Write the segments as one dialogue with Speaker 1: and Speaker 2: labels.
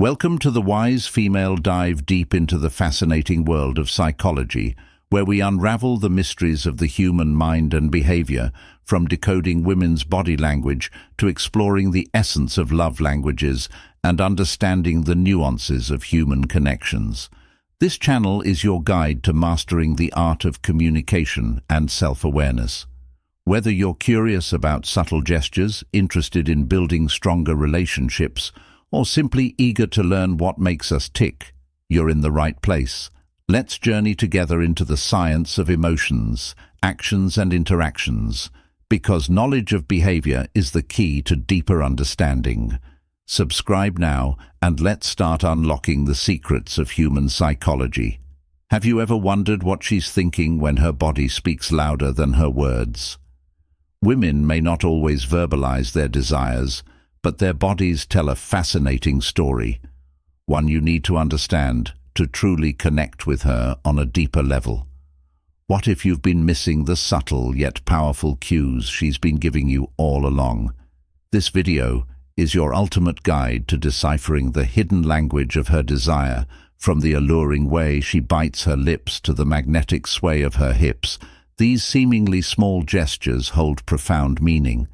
Speaker 1: Welcome to the Wise Female dive deep into the fascinating world of psychology, where we unravel the mysteries of the human mind and behavior, from decoding women's body language to exploring the essence of love languages and understanding the nuances of human connections. This channel is your guide to mastering the art of communication and self-awareness. Whether you're curious about subtle gestures, interested in building stronger relationships, or simply eager to learn what makes us tick, you're in the right place. Let's journey together into the science of emotions, actions and interactions, because knowledge of behavior is the key to deeper understanding. Subscribe now and let's start unlocking the secrets of human psychology. Have you ever wondered what she's thinking when her body speaks louder than her words? Women may not always verbalize their desires, but their bodies tell a fascinating story, one you need to understand to truly connect with her on a deeper level. What if you've been missing the subtle yet powerful cues she's been giving you all along? This video is your ultimate guide to deciphering the hidden language of her desire, from the alluring way she bites her lips to the magnetic sway of her hips. These seemingly small gestures hold profound meaning.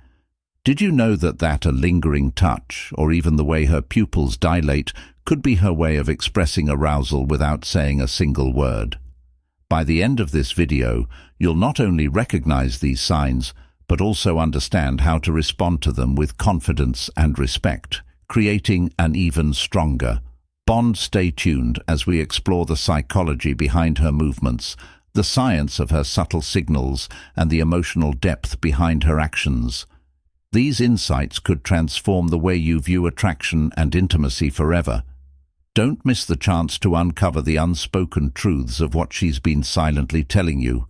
Speaker 1: Did you know that a lingering touch, or even the way her pupils dilate, could be her way of expressing arousal without saying a single word? By the end of this video, you'll not only recognize these signs, but also understand how to respond to them with confidence and respect, creating an even stronger bond. Stay tuned as we explore the psychology behind her movements, the science of her subtle signals, and the emotional depth behind her actions. These insights could transform the way you view attraction and intimacy forever. Don't miss the chance to uncover the unspoken truths of what she's been silently telling you.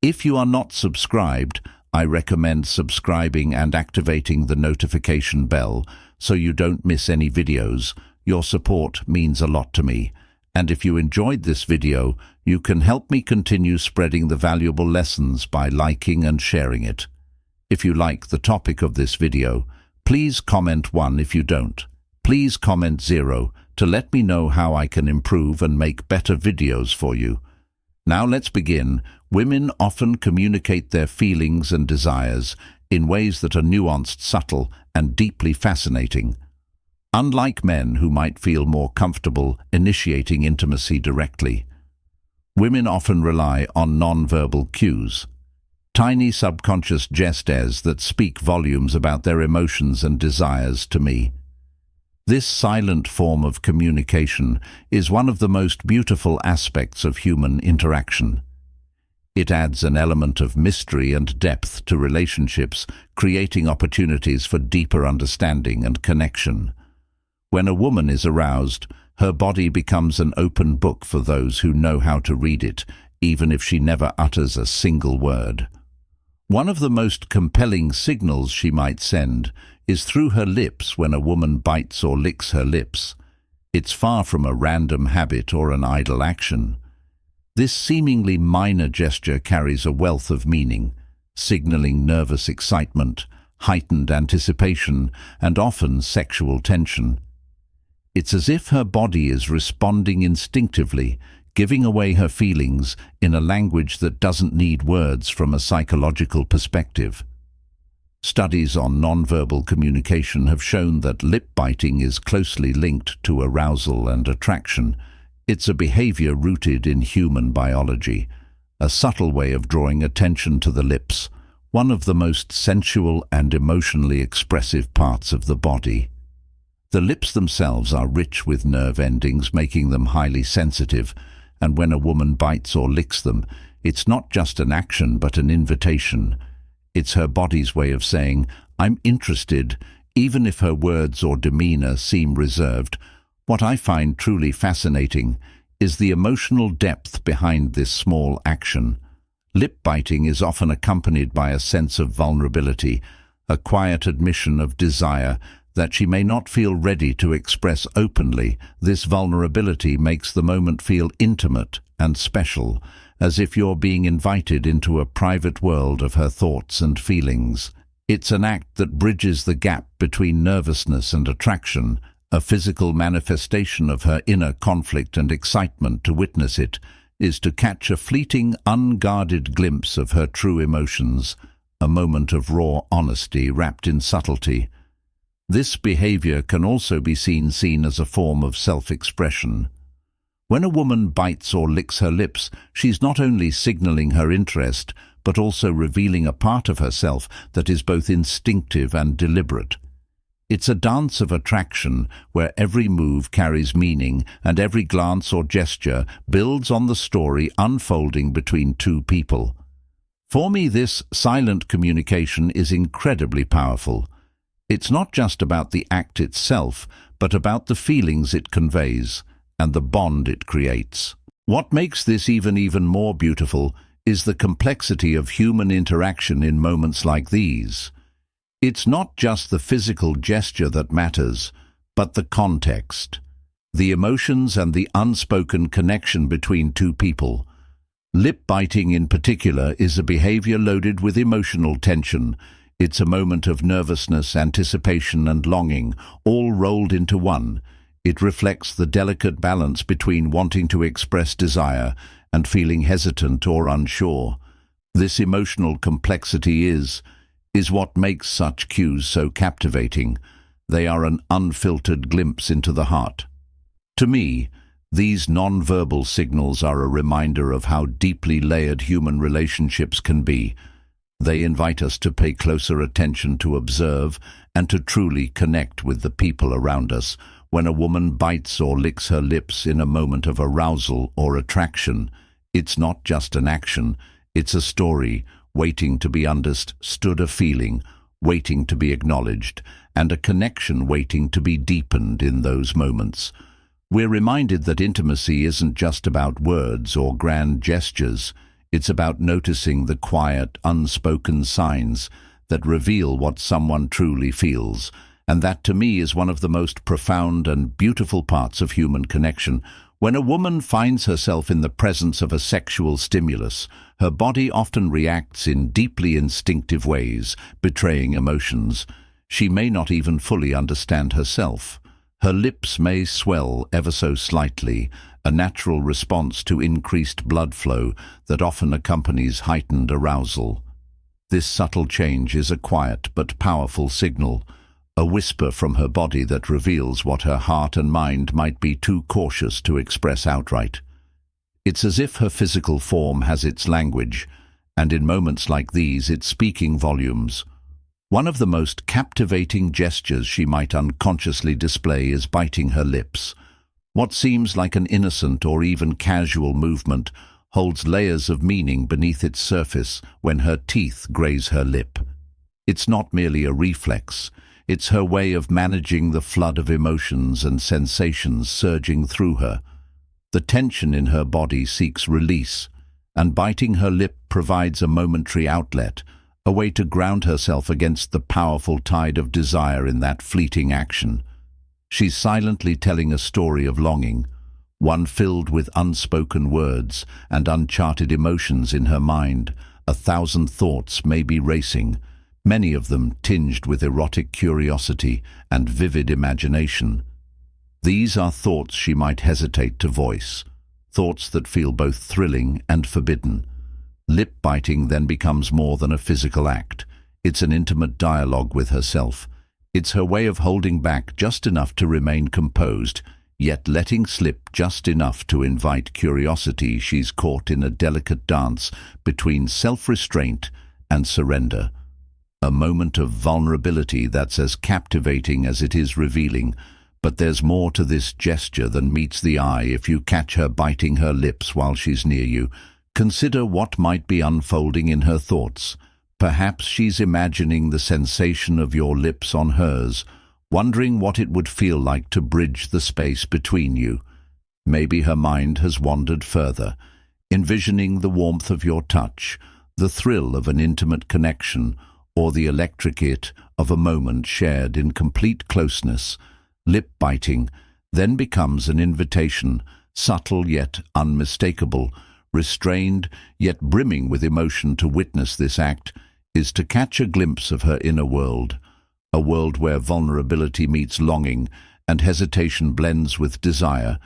Speaker 1: If you are not subscribed, I recommend subscribing and activating the notification bell so you don't miss any videos. Your support means a lot to me. And if you enjoyed this video, you can help me continue spreading the valuable lessons by liking and sharing it. If you like the topic of this video, please comment 1. If you don't, please comment 0 to let me know how I can improve and make better videos for you. Now let's begin. Women often communicate their feelings and desires in ways that are nuanced, subtle, and deeply fascinating. Unlike men who might feel more comfortable initiating intimacy directly, women often rely on nonverbal cues, tiny subconscious gestures that speak volumes about their emotions and desires to me. This silent form of communication is one of the most beautiful aspects of human interaction. It adds an element of mystery and depth to relationships, creating opportunities for deeper understanding and connection. When a woman is aroused, her body becomes an open book for those who know how to read it, even if she never utters a single word. One of the most compelling signals she might send is through her lips when a woman bites or licks her lips. It's far from a random habit or an idle action. This seemingly minor gesture carries a wealth of meaning, signaling nervous excitement, heightened anticipation, and often sexual tension. It's as if her body is responding instinctively, giving away her feelings in a language that doesn't need words from a psychological perspective. Studies on nonverbal communication have shown that lip biting is closely linked to arousal and attraction. It's a behavior rooted in human biology, a subtle way of drawing attention to the lips, one of the most sensual and emotionally expressive parts of the body. The lips themselves are rich with nerve endings, making them highly sensitive, and when a woman bites or licks them, it's not just an action but an invitation. It's her body's way of saying, "I'm interested," even if her words or demeanor seem reserved. What I find truly fascinating is the emotional depth behind this small action. Lip biting is often accompanied by a sense of vulnerability, a quiet admission of desire that she may not feel ready to express openly. This vulnerability makes the moment feel intimate and special, as if you're being invited into a private world of her thoughts and feelings. It's an act that bridges the gap between nervousness and attraction, a physical manifestation of her inner conflict and excitement. To witness it is to catch a fleeting, unguarded glimpse of her true emotions, a moment of raw honesty wrapped in subtlety. This behavior can also be seen as a form of self-expression. When a woman bites or licks her lips, she's not only signaling her interest, but also revealing a part of herself that is both instinctive and deliberate. It's a dance of attraction where every move carries meaning and every glance or gesture builds on the story unfolding between two people. For me, this silent communication is incredibly powerful. It's not just about the act itself, but about the feelings it conveys and the bond it creates. What makes this even more beautiful is the complexity of human interaction in moments like these. It's not just the physical gesture that matters, but the context, the emotions and the unspoken connection between two people. Lip biting in particular is a behavior loaded with emotional tension. It's a moment of nervousness, anticipation and longing, all rolled into one. It reflects the delicate balance between wanting to express desire and feeling hesitant or unsure. This emotional complexity is what makes such cues so captivating. They are an unfiltered glimpse into the heart. To me, these non-verbal signals are a reminder of how deeply layered human relationships can be. They invite us to pay closer attention, to observe, and to truly connect with the people around us. When a woman bites or licks her lips in a moment of arousal or attraction, it's not just an action, it's a story, waiting to be understood, a feeling, waiting to be acknowledged, and a connection waiting to be deepened in those moments. We're reminded that intimacy isn't just about words or grand gestures. It's about noticing the quiet, unspoken signs that reveal what someone truly feels. And that, to me, is one of the most profound and beautiful parts of human connection. When a woman finds herself in the presence of a sexual stimulus, her body often reacts in deeply instinctive ways, betraying emotions she may not even fully understand herself. Her lips may swell ever so slightly, a natural response to increased blood flow that often accompanies heightened arousal. This subtle change is a quiet but powerful signal, a whisper from her body that reveals what her heart and mind might be too cautious to express outright. It's as if her physical form has its language, and in moments like these it's speaking volumes. One of the most captivating gestures she might unconsciously display is biting her lips. What seems like an innocent or even casual movement holds layers of meaning beneath its surface when her teeth graze her lip. It's not merely a reflex. It's her way of managing the flood of emotions and sensations surging through her. The tension in her body seeks release, and biting her lip provides a momentary outlet, a way to ground herself against the powerful tide of desire in that fleeting action. She's silently telling a story of longing, one filled with unspoken words and uncharted emotions in her mind. 1,000 thoughts may be racing, many of them tinged with erotic curiosity and vivid imagination. These are thoughts she might hesitate to voice, thoughts that feel both thrilling and forbidden. Lip biting then becomes more than a physical act. It's an intimate dialogue with herself. It's her way of holding back just enough to remain composed, yet letting slip just enough to invite curiosity. She's caught in a delicate dance between self-restraint and surrender. A moment of vulnerability that's as captivating as it is revealing. But there's more to this gesture than meets the eye. If you catch her biting her lips while she's near you, consider what might be unfolding in her thoughts. Perhaps she's imagining the sensation of your lips on hers, wondering what it would feel like to bridge the space between you. Maybe her mind has wandered further, envisioning the warmth of your touch, the thrill of an intimate connection, or the electric it of a moment shared in complete closeness. Lip biting then becomes an invitation, subtle yet unmistakable, restrained yet brimming with emotion. To witness this act is to catch a glimpse of her inner world, a world where vulnerability meets longing and hesitation blends with desire.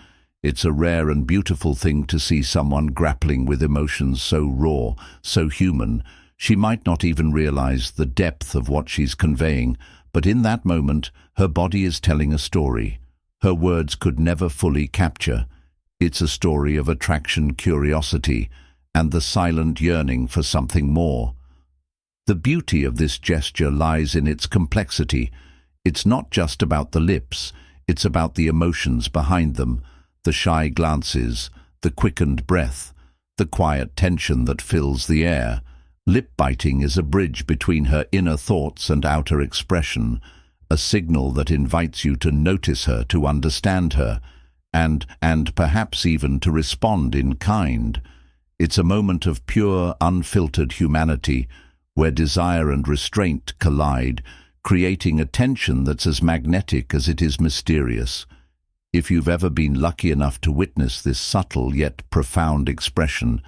Speaker 1: It's a rare and beautiful thing to see someone grappling with emotions so raw, so human. She might not even realize the depth of what she's conveying, but in that moment, her body is telling a story her words could never fully capture. It's a story of attraction, curiosity, and the silent yearning for something more. The beauty of this gesture lies in its complexity. It's not just about the lips, it's about the emotions behind them, the shy glances, the quickened breath, the quiet tension that fills the air. Lip-biting is a bridge between her inner thoughts and outer expression, a signal that invites you to notice her, to understand her, and perhaps even to respond in kind. It's a moment of pure, unfiltered humanity, where desire and restraint collide, creating a tension that's as magnetic as it is mysterious. If you've ever been lucky enough to witness this subtle yet profound expression,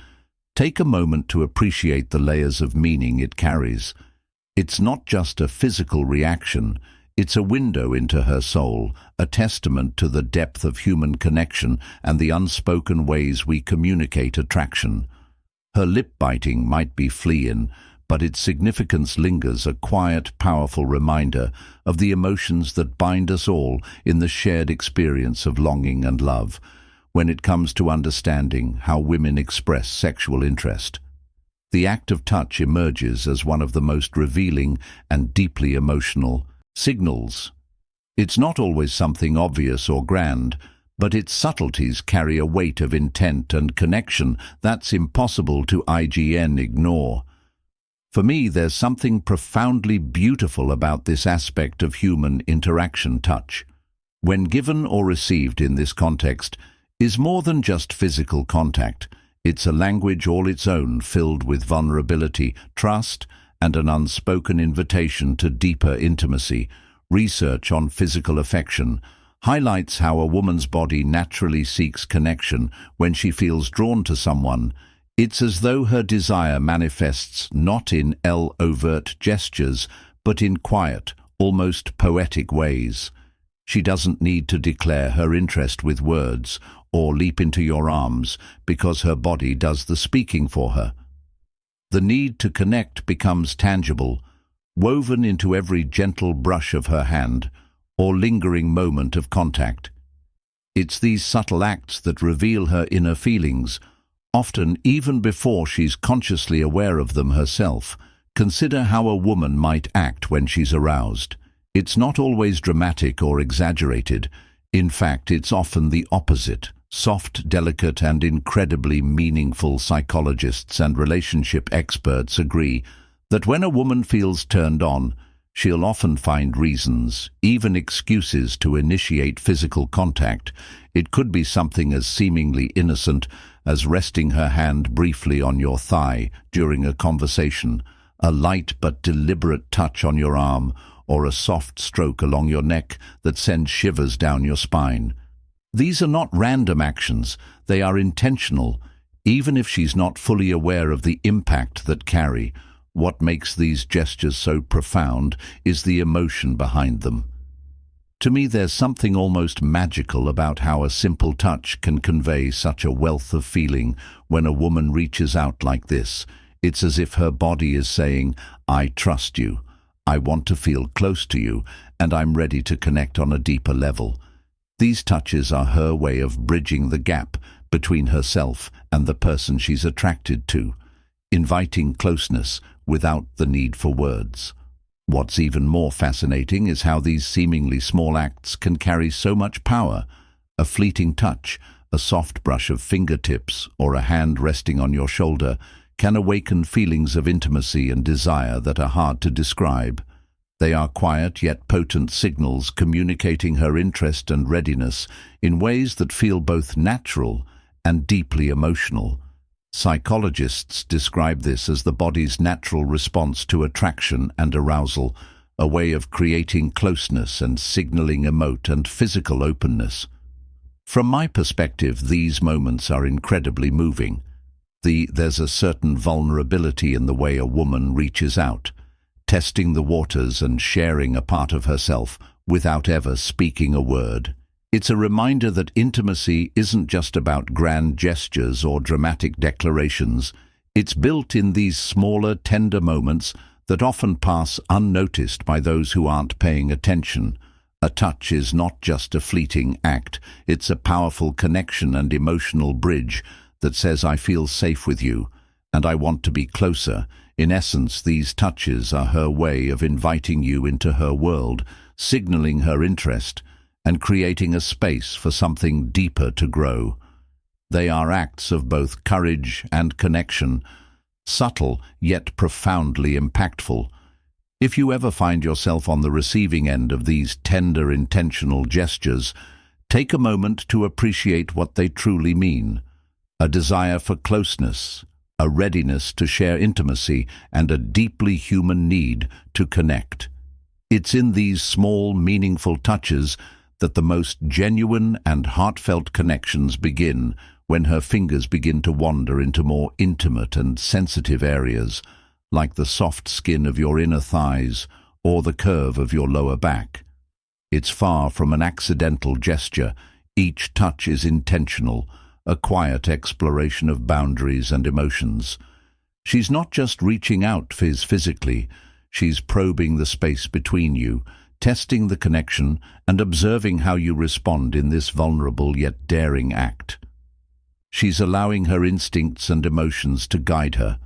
Speaker 1: take a moment to appreciate the layers of meaning it carries. It's not just a physical reaction, it's a window into her soul, a testament to the depth of human connection and the unspoken ways we communicate attraction. Her lip-biting might be fleeing, but its significance lingers, a quiet, powerful reminder of the emotions that bind us all in the shared experience of longing and love, when it comes to understanding how women express sexual interest. The act of touch emerges as one of the most revealing and deeply emotional signals. It's not always something obvious or grand, but its subtleties carry a weight of intent and connection that's impossible to ignore. For me, there's something profoundly beautiful about this aspect of human interaction. Touch, when given or received in this context, is more than just physical contact. It's a language all its own, filled with vulnerability, trust, and an unspoken invitation to deeper intimacy. Research on physical affection highlights how a woman's body naturally seeks connection when she feels drawn to someone. It's as though her desire manifests not in overt gestures, but in quiet, almost poetic ways. She doesn't need to declare her interest with words or leap into your arms, because her body does the speaking for her. The need to connect becomes tangible, woven into every gentle brush of her hand or lingering moment of contact. It's these subtle acts that reveal her inner feelings, often even before she's consciously aware of them herself. Consider how a woman might act when she's aroused. It's not always dramatic or exaggerated. In fact, it's often the opposite. Soft, delicate, and incredibly meaningful. Psychologists and relationship experts agree that when a woman feels turned on, she'll often find reasons, even excuses, to initiate physical contact. It could be something as seemingly innocent as resting her hand briefly on your thigh during a conversation, a light but deliberate touch on your arm, or a soft stroke along your neck that sends shivers down your spine. These are not random actions, they are intentional, even if she's not fully aware of the impact that carry. What makes these gestures so profound is the emotion behind them. To me, there's something almost magical about how a simple touch can convey such a wealth of feeling. When a woman reaches out like this, it's as if her body is saying, "I trust you, I want to feel close to you, and I'm ready to connect on a deeper level." These touches are her way of bridging the gap between herself and the person she's attracted to, inviting closeness without the need for words. What's even more fascinating is how these seemingly small acts can carry so much power. A fleeting touch, a soft brush of fingertips, or a hand resting on your shoulder can awaken feelings of intimacy and desire that are hard to describe. They are quiet yet potent signals communicating her interest and readiness in ways that feel both natural and deeply emotional. Psychologists describe this as the body's natural response to attraction and arousal, a way of creating closeness and signaling emotion and physical openness. From my perspective, these moments are incredibly moving. There's a certain vulnerability in the way a woman reaches out, testing the waters and sharing a part of herself without ever speaking a word. It's a reminder that intimacy isn't just about grand gestures or dramatic declarations. It's built in these smaller, tender moments that often pass unnoticed by those who aren't paying attention. A touch is not just a fleeting act, it's a powerful connection and emotional bridge that says, I feel safe with you, and I want to be closer. In essence, these touches are her way of inviting you into her world, signaling her interest, and creating a space for something deeper to grow. They are acts of both courage and connection, subtle yet profoundly impactful. If you ever find yourself on the receiving end of these tender, intentional gestures, take a moment to appreciate what they truly mean. A desire for closeness, a readiness to share intimacy, and a deeply human need to connect. It's in these small, meaningful touches that the most genuine and heartfelt connections begin, when her fingers begin to wander into more intimate and sensitive areas, like the soft skin of your inner thighs or the curve of your lower back. It's far from an accidental gesture. Each touch is intentional, a quiet exploration of boundaries and emotions. She's not just reaching out physically, she's probing the space between you, testing the connection and observing how you respond in this vulnerable yet daring act. She's allowing her instincts and emotions to guide her.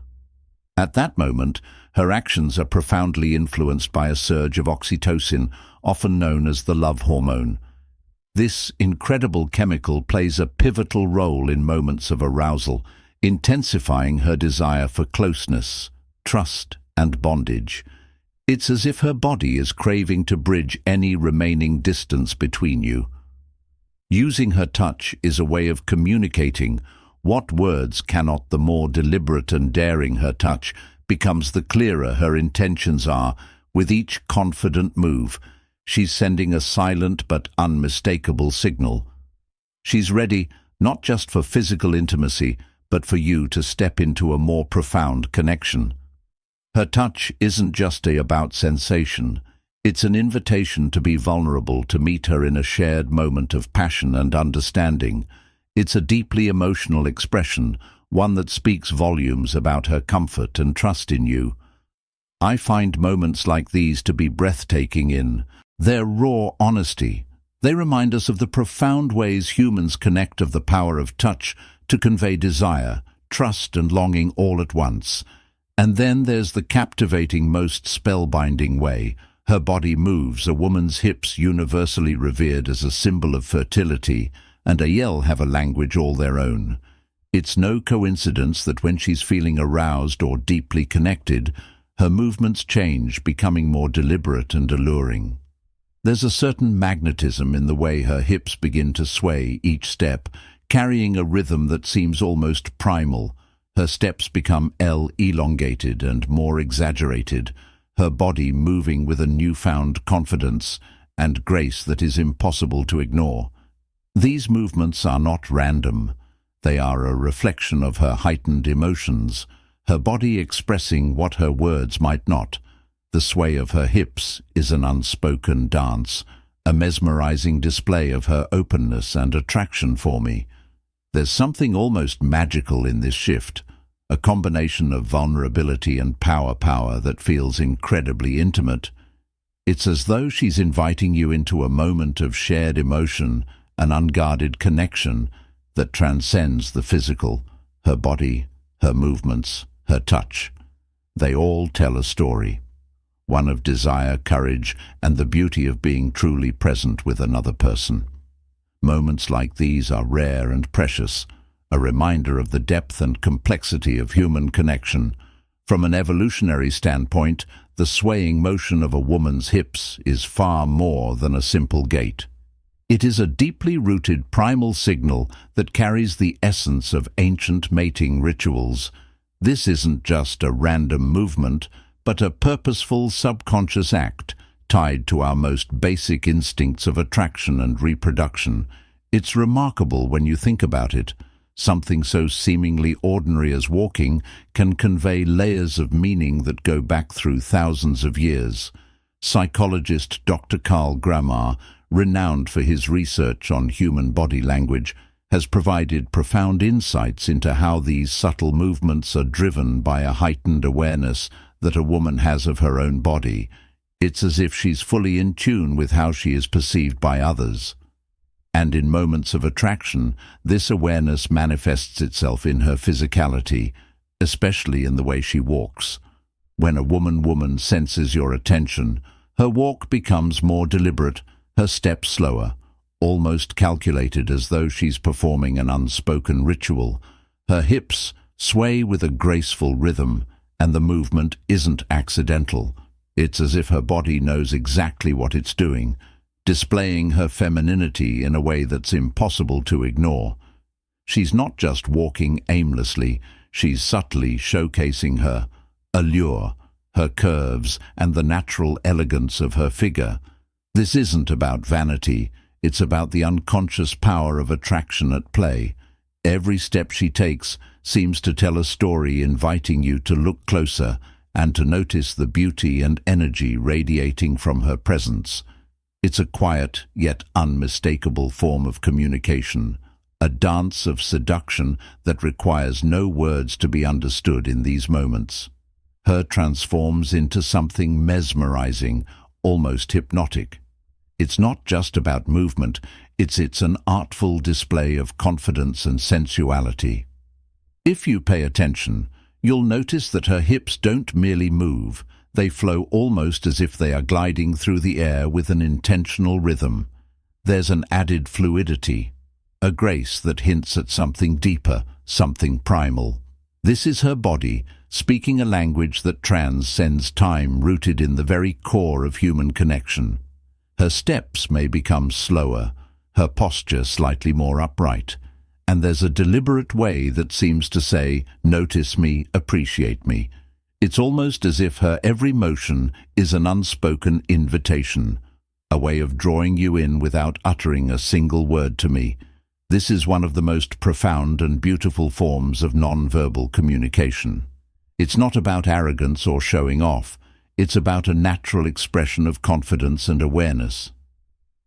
Speaker 1: At that moment, her actions are profoundly influenced by a surge of oxytocin, often known as the love hormone. This incredible chemical plays a pivotal role in moments of arousal, intensifying her desire for closeness, trust, and bondage. It's as if her body is craving to bridge any remaining distance between you. Using her touch is a way of communicating what words cannot. The more deliberate and daring her touch becomes, the clearer her intentions are. With each confident move, she's sending a silent but unmistakable signal. She's ready not just for physical intimacy, but for you to step into a more profound connection. Her touch isn't just about sensation. It's an invitation to be vulnerable, to meet her in a shared moment of passion and understanding. It's a deeply emotional expression, one that speaks volumes about her comfort and trust in you. I find moments like these to be breathtaking in their raw honesty. They remind us of the profound ways humans connect, of the power of touch to convey desire, trust, and longing all at once. And then there's the captivating, most spellbinding way her body moves. A woman's hips, universally revered as a symbol of fertility, and a yell have a language all their own. It's no coincidence that when she's feeling aroused or deeply connected, her movements change, becoming more deliberate and alluring. There's a certain magnetism in the way her hips begin to sway each step, carrying a rhythm that seems almost primal. Her steps become elongated and more exaggerated, her body moving with a newfound confidence and grace that is impossible to ignore. These movements are not random. They are a reflection of her heightened emotions, her body expressing what her words might not. The sway of her hips is an unspoken dance, a mesmerizing display of her openness and attraction for me. There's something almost magical in this shift, a combination of vulnerability and power that feels incredibly intimate. It's as though she's inviting you into a moment of shared emotion, an unguarded connection that transcends the physical. Her body, her movements, her touch, they all tell a story. One of desire, courage, and the beauty of being truly present with another person. Moments like these are rare and precious, a reminder of the depth and complexity of human connection. From an evolutionary standpoint, the swaying motion of a woman's hips is far more than a simple gait. It is a deeply rooted primal signal that carries the essence of ancient mating rituals. This isn't just a random movement, but a purposeful subconscious act tied to our most basic instincts of attraction and reproduction. It's remarkable when you think about it. Something so seemingly ordinary as walking can convey layers of meaning that go back through thousands of years. Psychologist Dr. Carl Grammar, renowned for his research on human body language, has provided profound insights into how these subtle movements are driven by a heightened awareness that a woman has of her own body. It's as if she's fully in tune with how she is perceived by others. And in moments of attraction, this awareness manifests itself in her physicality, especially in the way she walks. When a woman senses your attention, her walk becomes more deliberate, her steps slower, almost calculated as though she's performing an unspoken ritual. Her hips sway with a graceful rhythm, and the movement isn't accidental. It's as if her body knows exactly what it's doing, displaying her femininity in a way that's impossible to ignore. She's not just walking aimlessly, she's subtly showcasing her allure, her curves, and the natural elegance of her figure. This isn't about vanity, it's about the unconscious power of attraction at play. Every step she takes seems to tell a story, inviting you to look closer and to notice the beauty and energy radiating from her presence. It's a quiet yet unmistakable form of communication, a dance of seduction that requires no words to be understood in these moments. Her transforms into something mesmerizing, almost hypnotic. It's not just about movement, it's an artful display of confidence and sensuality. If you pay attention, you'll notice that her hips don't merely move, they flow almost as if they are gliding through the air with an intentional rhythm. There's an added fluidity, a grace that hints at something deeper, something primal. This is her body, speaking a language that transcends time, rooted in the very core of human connection. Her steps may become slower, her posture slightly more upright, and there's a deliberate way that seems to say, "Notice me, appreciate me." It's almost as if her every motion is an unspoken invitation, a way of drawing you in without uttering a single word to me. This is one of the most profound and beautiful forms of nonverbal communication. It's not about arrogance or showing off. It's about a natural expression of confidence and awareness.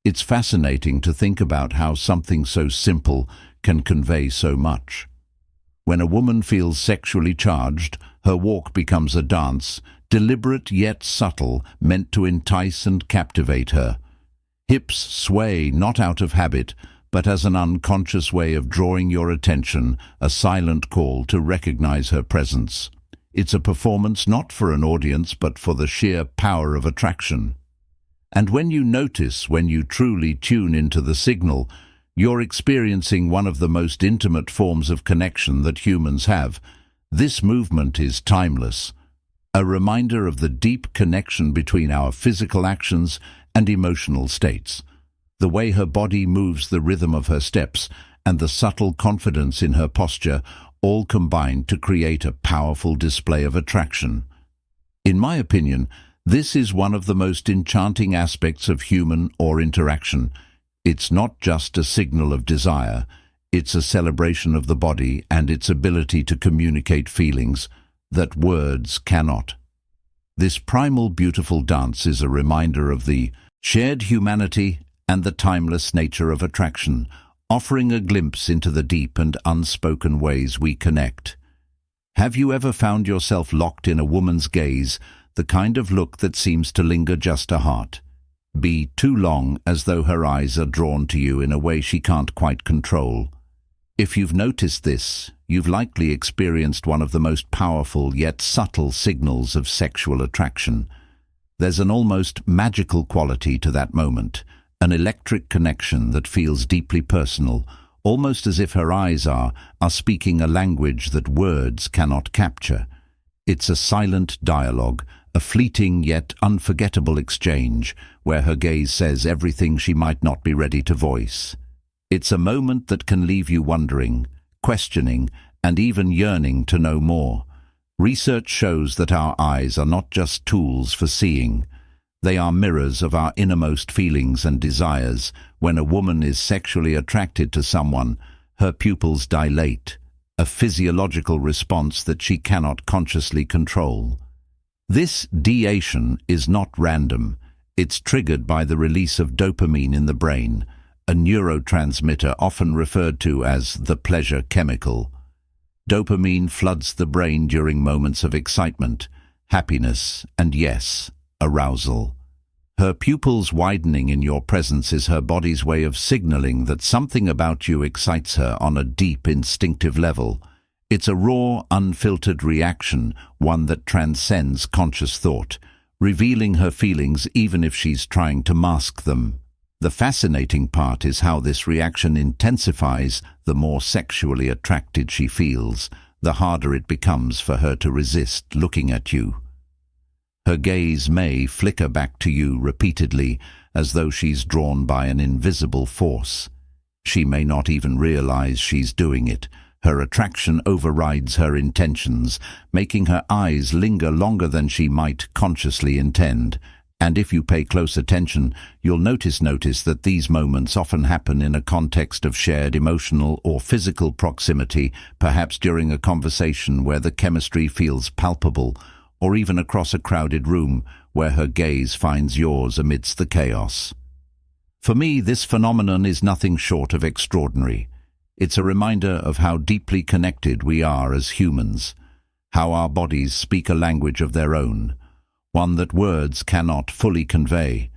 Speaker 1: It's fascinating to think about how something so simple can convey so much. When a woman feels sexually charged, her walk becomes a dance, deliberate yet subtle, meant to entice and captivate her. Hips sway not out of habit, but as an unconscious way of drawing your attention, a silent call to recognize her presence. It's a performance not for an audience, but for the sheer power of attraction. And when you truly tune into the signal, you're experiencing one of the most intimate forms of connection that humans have. This movement is timeless, a reminder of the deep connection between our physical actions and emotional states. The way her body moves, the rhythm of her steps, and the subtle confidence in her posture all combine to create a powerful display of attraction. In my opinion, this is one of the most enchanting aspects of human interaction. It's not just a signal of desire, it's a celebration of the body and its ability to communicate feelings that words cannot. This primal, beautiful dance is a reminder of the shared humanity and the timeless nature of attraction, offering a glimpse into the deep and unspoken ways we connect. Have you ever found yourself locked in a woman's gaze, the kind of look that seems to linger just a heart? Be too long, as though her eyes are drawn to you in a way she can't quite control. If you've noticed this, you've likely experienced one of the most powerful yet subtle signals of sexual attraction. There's an almost magical quality to that moment, an electric connection that feels deeply personal, almost as if her eyes are speaking a language that words cannot capture. It's a silent dialogue, a fleeting yet unforgettable exchange, where her gaze says everything she might not be ready to voice. It's a moment that can leave you wondering, questioning, and even yearning to know more. Research shows that our eyes are not just tools for seeing. They are mirrors of our innermost feelings and desires. When a woman is sexually attracted to someone, her pupils dilate, a physiological response that she cannot consciously control. This dilation is not random. It's triggered by the release of dopamine in the brain, a neurotransmitter often referred to as the pleasure chemical. Dopamine floods the brain during moments of excitement, happiness, and yes, arousal. Her pupils widening in your presence is her body's way of signaling that something about you excites her on a deep instinctive level. It's a raw, unfiltered reaction, one that transcends conscious thought, revealing her feelings even if she's trying to mask them. The fascinating part is how this reaction intensifies the more sexually attracted she feels, the harder it becomes for her to resist looking at you. Her gaze may flicker back to you repeatedly, as though she's drawn by an invisible force. She may not even realize she's doing it. Her attraction overrides her intentions, making her eyes linger longer than she might consciously intend. And if you pay close attention, you'll notice that these moments often happen in a context of shared emotional or physical proximity, perhaps during a conversation where the chemistry feels palpable, or even across a crowded room where her gaze finds yours amidst the chaos. For me, this phenomenon is nothing short of extraordinary. It's a reminder of how deeply connected we are as humans, how our bodies speak a language of their own, one that words cannot fully convey.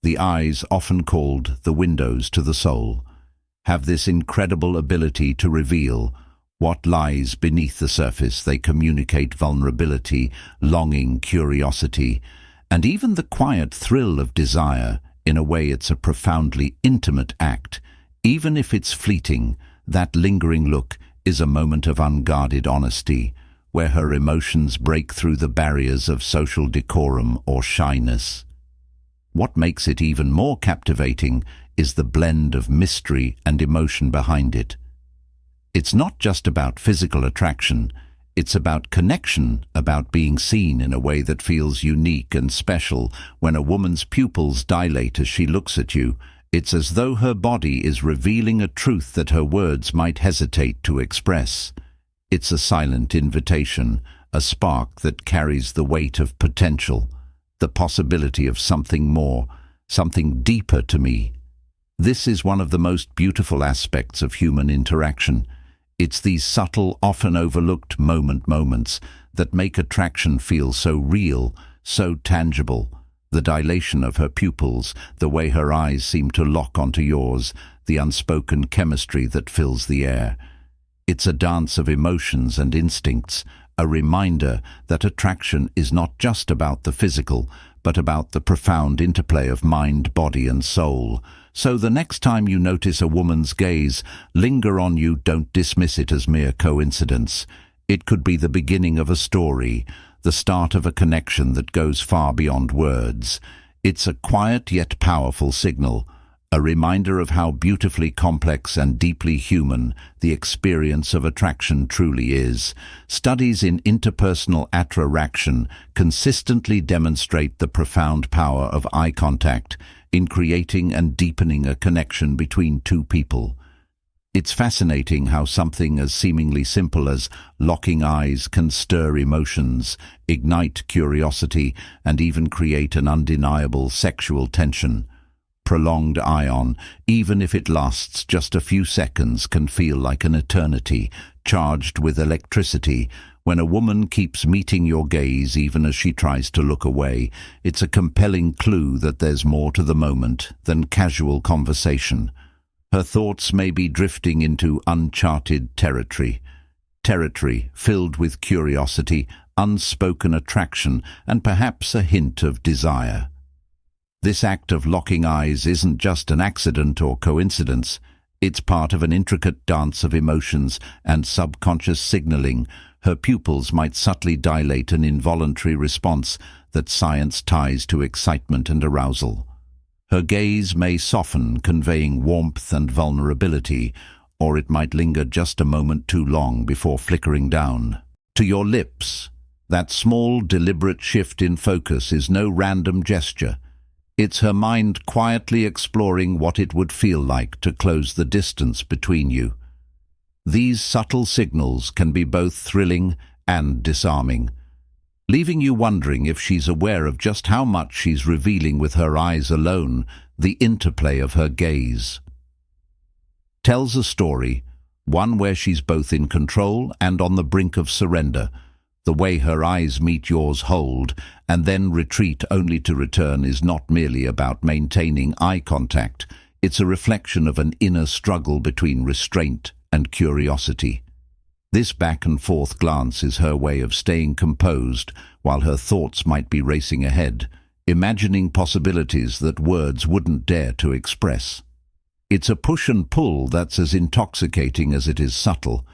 Speaker 1: The eyes, often called the windows to the soul, have this incredible ability to reveal what lies beneath the surface. They communicate vulnerability, longing, curiosity, and even the quiet thrill of desire. In a way, it's a profoundly intimate act. Even if it's fleeting, that lingering look is a moment of unguarded honesty, where her emotions break through the barriers of social decorum or shyness. What makes it even more captivating is the blend of mystery and emotion behind it. It's not just about physical attraction, it's about connection, about being seen in a way that feels unique and special. When a woman's pupils dilate as she looks at you, it's as though her body is revealing a truth that her words might hesitate to express. It's a silent invitation, a spark that carries the weight of potential, the possibility of something more, something deeper to me. This is one of the most beautiful aspects of human interaction. It's these subtle, often overlooked moments that make attraction feel so real, so tangible. The dilation of her pupils, the way her eyes seem to lock onto yours, the unspoken chemistry that fills the air. It's a dance of emotions and instincts, a reminder that attraction is not just about the physical, but about the profound interplay of mind, body, and soul. So the next time you notice a woman's gaze linger on you, don't dismiss it as mere coincidence. It could be the beginning of a story, the start of a connection that goes far beyond words. It's a quiet yet powerful signal, a reminder of how beautifully complex and deeply human the experience of attraction truly is. Studies in interpersonal attraction consistently demonstrate the profound power of eye contact in creating and deepening a connection between two people. It's fascinating how something as seemingly simple as locking eyes can stir emotions, ignite curiosity, and even create an undeniable sexual tension. Prolonged eye-on, even if it lasts just a few seconds, can feel like an eternity, charged with electricity. When a woman keeps meeting your gaze even as she tries to look away, it's a compelling clue that there's more to the moment than casual conversation. Her thoughts may be drifting into uncharted territory filled with curiosity, unspoken attraction, and perhaps a hint of desire. This act of locking eyes isn't just an accident or coincidence. It's part of an intricate dance of emotions and subconscious signaling. Her pupils might subtly dilate, an involuntary response that science ties to excitement and arousal. Her gaze may soften, conveying warmth and vulnerability, or it might linger just a moment too long before flickering down. To your lips, that small, deliberate shift in focus is no random gesture. It's her mind quietly exploring what it would feel like to close the distance between you. These subtle signals can be both thrilling and disarming, leaving you wondering if she's aware of just how much she's revealing with her eyes alone, the interplay of her gaze. Tells a story, one where she's both in control and on the brink of surrender. The way her eyes meet yours, hold, and then retreat only to return is not merely about maintaining eye contact. It's a reflection of an inner struggle between restraint and curiosity. This back and forth glance is her way of staying composed while her thoughts might be racing ahead, imagining possibilities that words wouldn't dare to express. It's a push and pull that's as intoxicating as it is subtle,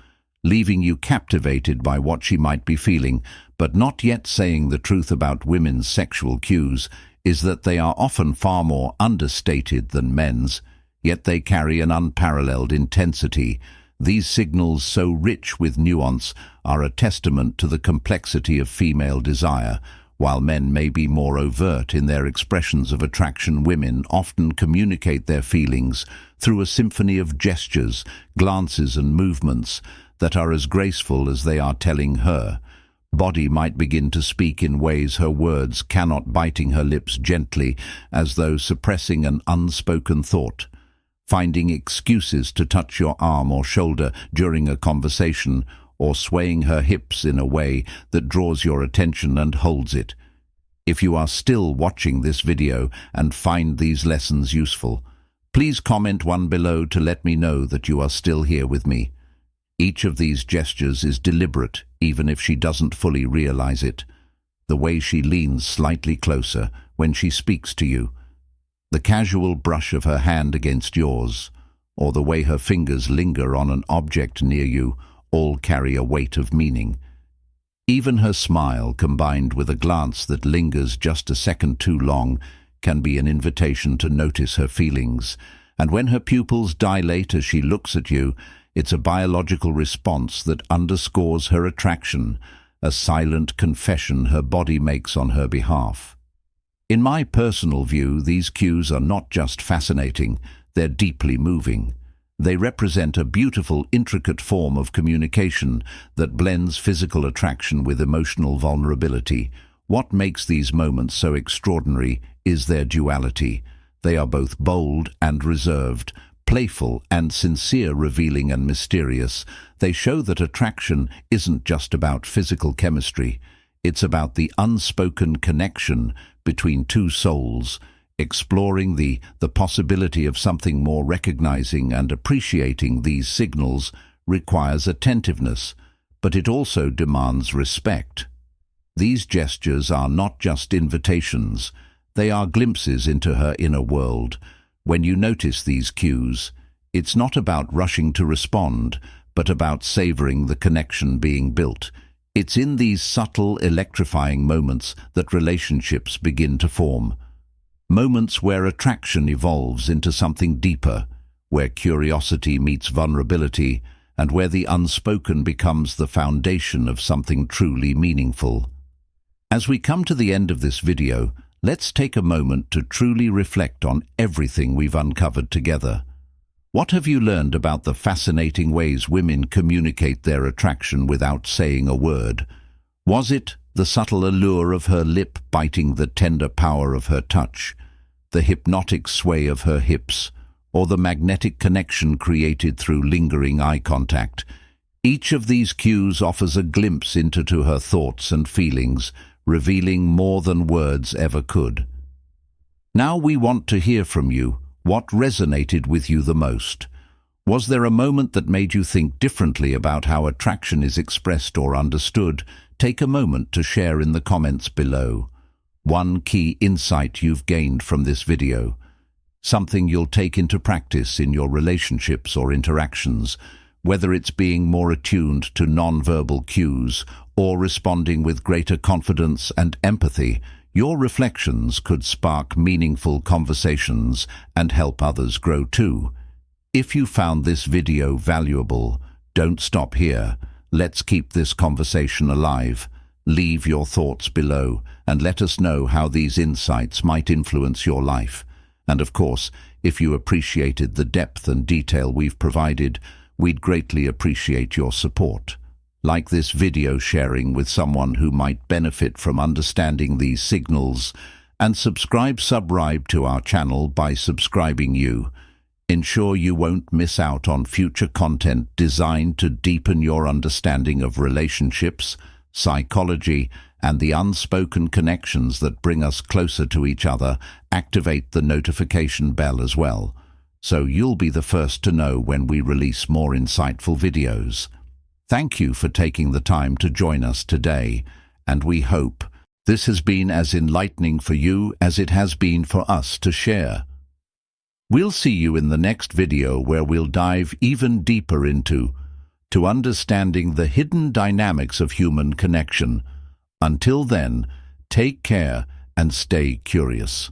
Speaker 1: leaving you captivated by what she might be feeling, but not yet saying. The truth about women's sexual cues is that they are often far more understated than men's, yet they carry an unparalleled intensity. These signals, so rich with nuance, are a testament to the complexity of female desire. While men may be more overt in their expressions of attraction, women often communicate their feelings through a symphony of gestures, glances and movements that are as graceful as they are telling. Her body might begin to speak in ways her words cannot, biting her lips gently as though suppressing an unspoken thought, finding excuses to touch your arm or shoulder during a conversation, or swaying her hips in a way that draws your attention and holds it. If you are still watching this video and find these lessons useful, please comment one below to let me know that you are still here with me. Each of these gestures is deliberate, even if she doesn't fully realize it. The way she leans slightly closer when she speaks to you, the casual brush of her hand against yours, or the way her fingers linger on an object near you, all carry a weight of meaning. Even her smile, combined with a glance that lingers just a second too long, can be an invitation to notice her feelings. And when her pupils dilate as she looks at you, it's a biological response that underscores her attraction, a silent confession her body makes on her behalf. In my personal view, these cues are not just fascinating, they're deeply moving. They represent a beautiful, intricate form of communication that blends physical attraction with emotional vulnerability. What makes these moments so extraordinary is their duality. They are both bold and reserved, playful and sincere, revealing and mysterious. They show that attraction isn't just about physical chemistry. It's about the unspoken connection between two souls, exploring the possibility of something more. Recognizing and appreciating these signals requires attentiveness, but it also demands respect. These gestures are not just invitations, they are glimpses into her inner world. When you notice these cues, it's not about rushing to respond, but about savoring the connection being built. It's in these subtle, electrifying moments that relationships begin to form. Moments where attraction evolves into something deeper, where curiosity meets vulnerability, and where the unspoken becomes the foundation of something truly meaningful. As we come to the end of this video, let's take a moment to truly reflect on everything we've uncovered together. What have you learned about the fascinating ways women communicate their attraction without saying a word? Was it the subtle allure of her lip biting, the tender power of her touch, the hypnotic sway of her hips, or the magnetic connection created through lingering eye contact? Each of these cues offers a glimpse into her thoughts and feelings, revealing more than words ever could. Now we want to hear from you. What resonated with you the most? Was there a moment that made you think differently about how attraction is expressed or understood? Take a moment to share in the comments below. One key insight you've gained from this video, something you'll take into practice in your relationships or interactions, whether it's being more attuned to nonverbal cues or responding with greater confidence and empathy. Your reflections could spark meaningful conversations and help others grow too. If you found this video valuable, don't stop here. Let's keep this conversation alive. Leave your thoughts below and let us know how these insights might influence your life. And of course, if you appreciated the depth and detail we've provided, we'd greatly appreciate your support. like this video sharing with someone who might benefit from understanding these signals, and subscribe to our channel by subscribing you. Ensure you won't miss out on future content designed to deepen your understanding of relationships, psychology, and the unspoken connections that bring us closer to each other. Activate the notification bell as well, so you'll be the first to know when we release more insightful videos. Thank you for taking the time to join us today, and we hope this has been as enlightening for you as it has been for us to share. We'll see you in the next video where we'll dive even deeper into understanding the hidden dynamics of human connection. Until then, take care and stay curious.